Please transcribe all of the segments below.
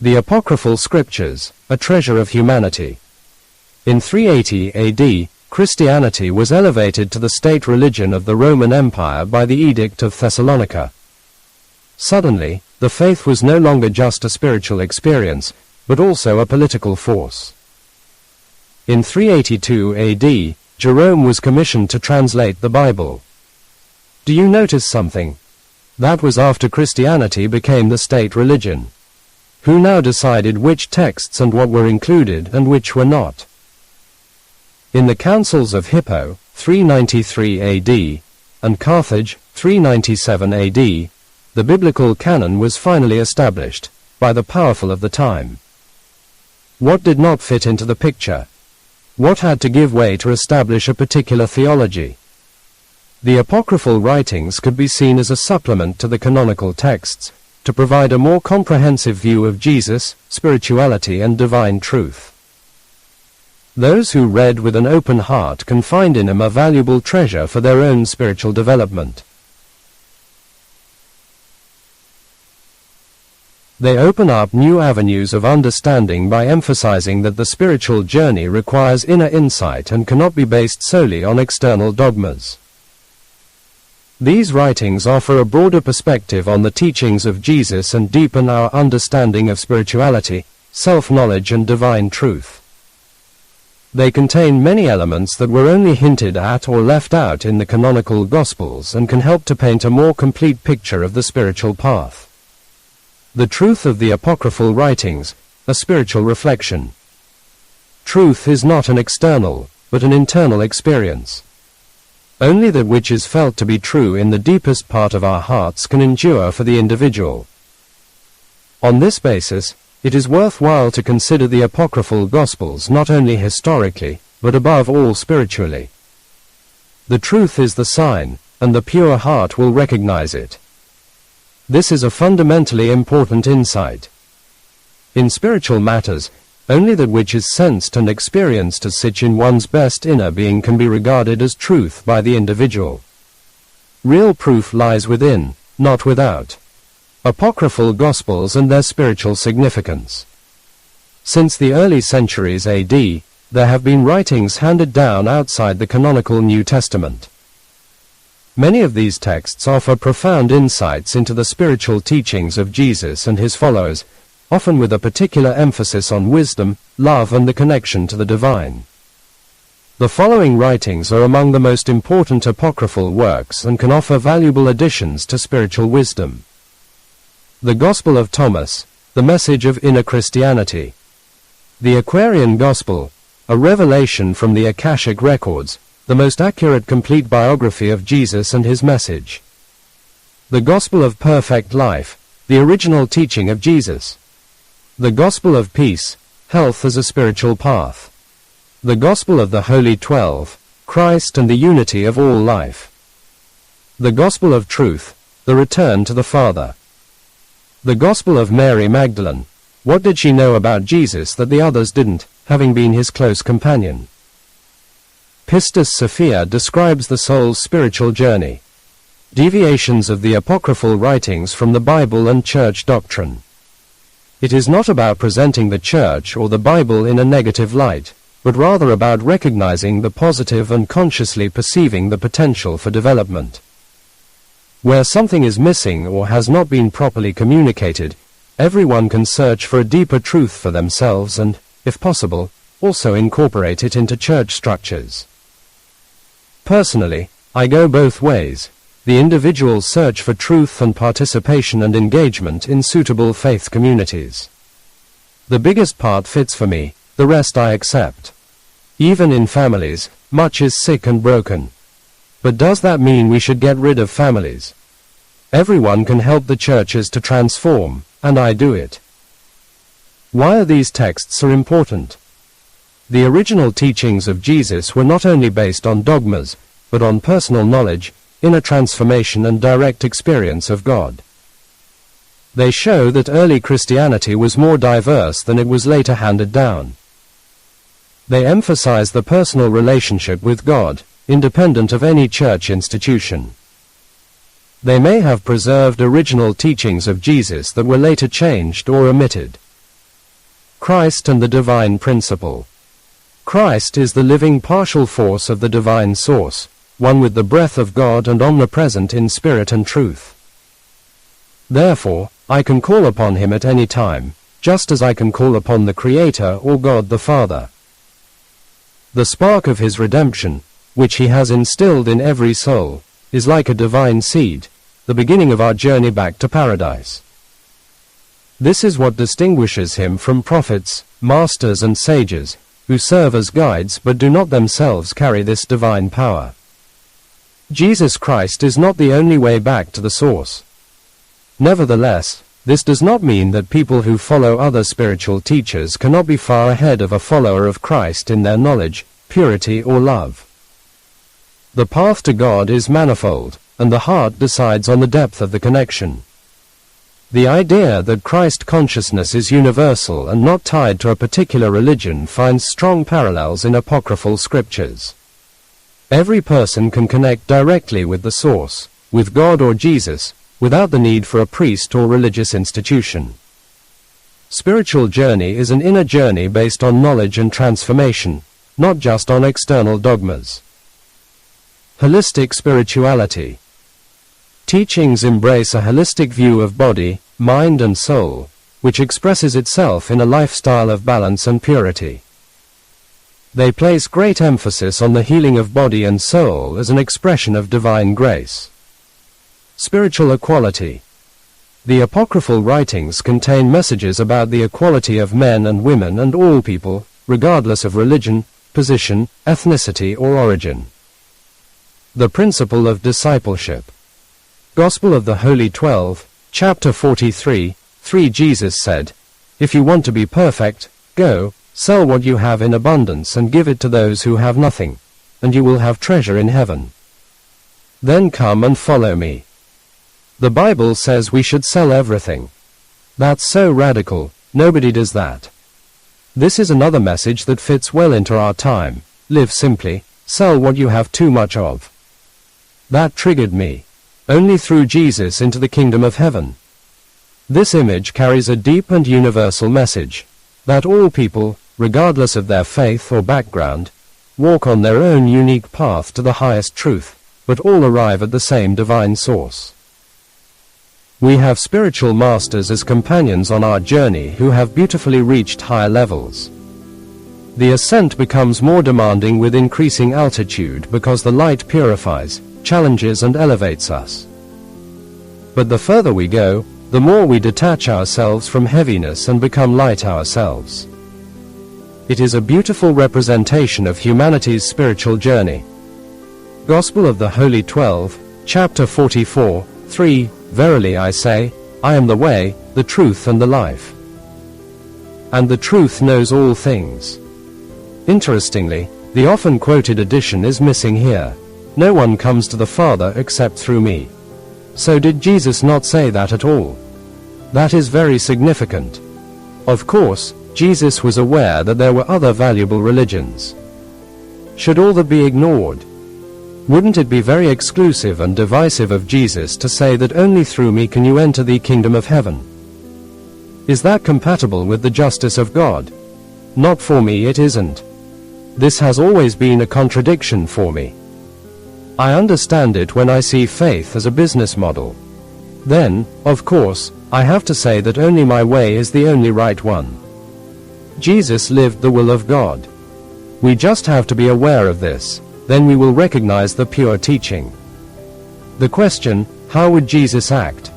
The apocryphal scriptures, a treasure of humanity. In 380 AD, Christianity was elevated to the state religion of the Roman Empire by the Edict of Thessalonica. Suddenly, the faith was no longer just a spiritual experience, but also a political force. In 382 AD, Jerome was commissioned to translate the Bible. Do you notice something? That was after Christianity became the state religion. Who now decided which texts and what were included and which were not? In the Councils of Hippo, 393 AD, and Carthage, 397 AD, the biblical canon was finally established, by the powerful of the time. What did not fit into the picture? What had to give way to establish a particular theology? The apocryphal writings could be seen as a supplement to the canonical texts, to provide a more comprehensive view of Jesus, spirituality and divine truth. Those who read with an open heart can find in him a valuable treasure for their own spiritual development. They open up new avenues of understanding by emphasizing that the spiritual journey requires inner insight and cannot be based solely on external dogmas. These writings offer a broader perspective on the teachings of Jesus and deepen our understanding of spirituality, self-knowledge and divine truth. They contain many elements that were only hinted at or left out in the canonical Gospels and can help to paint a more complete picture of the spiritual path. The truth of the apocryphal writings, a spiritual reflection. Truth is not an external, but an internal experience. Only that which is felt to be true in the deepest part of our hearts can endure for the individual. On this basis, it is worthwhile to consider the apocryphal Gospels not only historically, but above all spiritually. The truth is the sign, and the pure heart will recognize it. This is a fundamentally important insight. In spiritual matters, only that which is sensed and experienced as such in one's best inner being can be regarded as truth by the individual. Real proof lies within, not without. Apocryphal Gospels and their spiritual significance. Since the early centuries AD, there have been writings handed down outside the canonical New Testament. Many of these texts offer profound insights into the spiritual teachings of Jesus and his followers, often with a particular emphasis on wisdom, love and the connection to the divine. The following writings are among the most important apocryphal works and can offer valuable additions to spiritual wisdom. The Gospel of Thomas, the message of inner Christianity. The Aquarian Gospel, a revelation from the Akashic records, the most accurate complete biography of Jesus and his message. The Gospel of Perfect Life, the original teaching of Jesus. The Gospel of Peace, health as a spiritual path. The Gospel of the Holy 12, Christ and the unity of all life. The Gospel of Truth, the return to the Father. The Gospel of Mary Magdalene, what did she know about Jesus that the others didn't, having been his close companion? Pistis Sophia describes the soul's spiritual journey. Deviations of the apocryphal writings from the Bible and church doctrine. It is not about presenting the church or the Bible in a negative light, but rather about recognizing the positive and consciously perceiving the potential for development. Where something is missing or has not been properly communicated, everyone can search for a deeper truth for themselves and, if possible, also incorporate it into church structures. Personally, I go both ways. The individual's search for truth and participation and engagement in suitable faith communities. The biggest part fits for me, the rest I accept. Even in families, much is sick and broken. But does that mean we should get rid of families? Everyone can help the churches to transform, and I do it. Why are these texts so important? The original teachings of Jesus were not only based on dogmas, but on personal knowledge, inner transformation and direct experience of God. They show that early Christianity was more diverse than it was later handed down. They emphasize the personal relationship with God, independent of any church institution. They may have preserved original teachings of Jesus that were later changed or omitted. Christ and the divine principle. Christ is the living partial force of the divine source, one with the breath of God and omnipresent in spirit and truth. Therefore, I can call upon him at any time, just as I can call upon the Creator or God the Father. The spark of his redemption, which he has instilled in every soul, is like a divine seed, the beginning of our journey back to paradise. This is what distinguishes him from prophets, masters and sages, who serve as guides but do not themselves carry this divine power. Jesus Christ is not the only way back to the source. Nevertheless, this does not mean that people who follow other spiritual teachers cannot be far ahead of a follower of Christ in their knowledge, purity or love. The path to God is manifold, and the heart decides on the depth of the connection. The idea that Christ consciousness is universal and not tied to a particular religion finds strong parallels in apocryphal scriptures. Every person can connect directly with the source, with God or Jesus, without the need for a priest or religious institution. Spiritual journey is an inner journey based on knowledge and transformation, not just on external dogmas. Holistic spirituality. Teachings embrace a holistic view of body, mind and soul, which expresses itself in a lifestyle of balance and purity. They place great emphasis on the healing of body and soul as an expression of divine grace. Spiritual equality. The apocryphal writings contain messages about the equality of men and women and all people, regardless of religion, position, ethnicity or origin. The principle of discipleship. Gospel of the Holy 12, chapter 43, 3 Jesus said, "If you want to be perfect, go, sell what you have in abundance and give it to those who have nothing, and you will have treasure in heaven. Then come and follow me." The Bible says we should sell everything. That's so radical, nobody does that. This is another message that fits well into our time. Live simply, sell what you have too much of. That triggered me. Only through Jesus into the kingdom of heaven. This image carries a deep and universal message, that all people, regardless of their faith or background, walk on their own unique path to the highest truth, but all arrive at the same divine source. We have spiritual masters as companions on our journey who have beautifully reached higher levels. The ascent becomes more demanding with increasing altitude because the light purifies, challenges and elevates us. But the further we go, the more we detach ourselves from heaviness and become light ourselves. It is a beautiful representation of humanity's spiritual journey. Gospel of the Holy 12, chapter 44, 3, "Verily I say, I am the way, the truth and the life. And the truth knows all things." Interestingly, the often quoted addition is missing here. "No one comes to the Father except through me." So did Jesus not say that at all? That is very significant. Of course, Jesus was aware that there were other valuable religions. Should all that be ignored? Wouldn't it be very exclusive and divisive of Jesus to say that only through me can you enter the kingdom of heaven? Is that compatible with the justice of God? Not for me, it isn't. This has always been a contradiction for me. I understand it when I see faith as a business model. Then, of course, I have to say that only my way is the only right one. Jesus lived the will of God. We just have to be aware of this, then we will recognize the pure teaching. The question, how would Jesus act?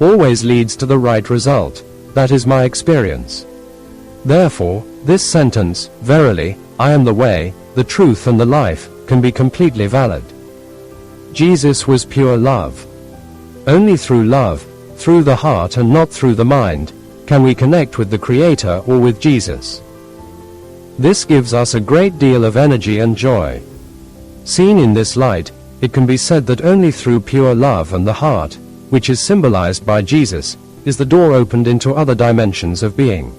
Always leads to the right result. That is my experience. Therefore, this sentence, "Verily, I am the way, the truth and the life," can be completely valid. Jesus was pure love. Only through love, through the heart and not through the mind, can we connect with the Creator or with Jesus. This gives us a great deal of energy and joy. Seen in this light, it can be said that only through pure love and the heart, which is symbolized by Jesus, is the door opened into other dimensions of being.